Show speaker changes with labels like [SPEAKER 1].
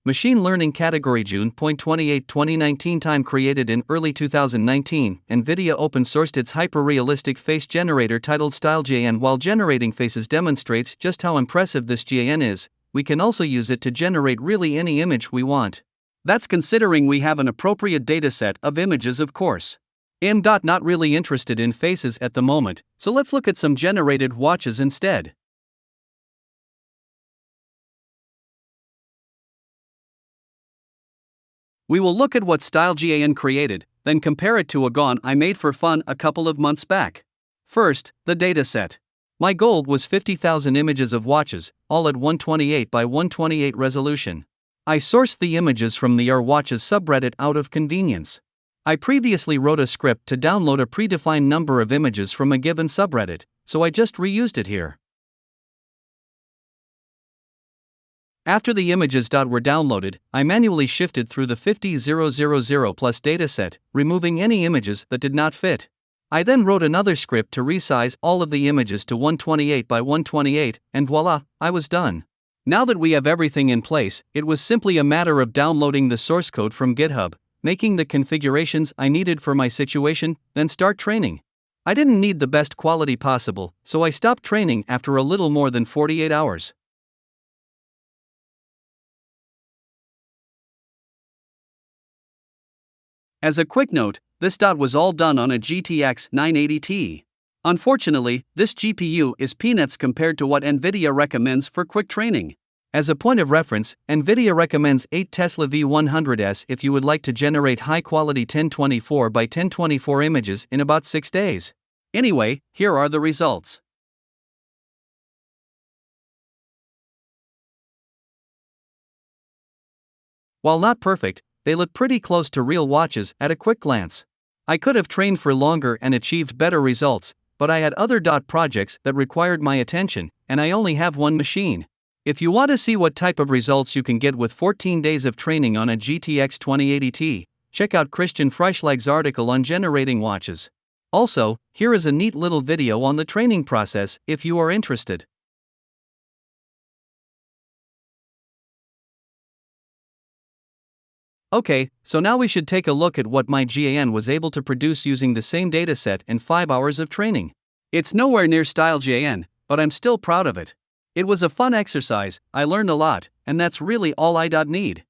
[SPEAKER 1] Machine Learning Category June 28, 2019. Time created in early 2019. NVIDIA open sourced its hyper-realistic face generator titled StyleGAN. While generating faces demonstrates just how impressive this GAN is, we can also use it to generate really any image we want. That's considering we have an appropriate dataset of images, of course. I'm not really interested in faces at the moment, so let's look at some generated watches instead. We will look at what StyleGAN created, then compare it to a GAN I made for fun a couple of months back. First, the dataset. My goal was 50,000 images of watches, all at 128 by 128 resolution. I sourced the images from the watches subreddit out of convenience. I previously wrote a script to download a predefined number of images from a given subreddit, so I just reused it here. After the images were downloaded, I manually shifted through the 50,000 plus dataset, removing any images that did not fit. I then wrote another script to resize all of the images to 128 by 128, and voila, I was done. Now that we have everything in place, it was simply a matter of downloading the source code from GitHub, making the configurations I needed for my situation, then start training. I didn't need the best quality possible, so I stopped training after a little more than 48 hours. As a quick note, this was all done on a GTX 980 Ti. Unfortunately, this GPU is peanuts compared to what NVIDIA recommends for quick training. As a point of reference, NVIDIA recommends 8 Tesla V100S if you would like to generate high-quality 1024 by 1024 images in about 6 days. Anyway, here are the results. While not perfect, they look pretty close to real watches at a quick glance. I could have trained for longer and achieved better results, but I had other projects that required my attention, and I only have one machine. If you want to see what type of results you can get with 14 days of training on a GTX 2080 Ti, check out Christian Freischlag's article on generating watches. Also, here is a neat little video on the training process if you are interested. Okay, so now we should take a look at what my GAN was able to produce using the same dataset in 5 hours of training. It's nowhere near StyleGAN, but I'm still proud of it. It was a fun exercise, I learned a lot, and that's really all I need.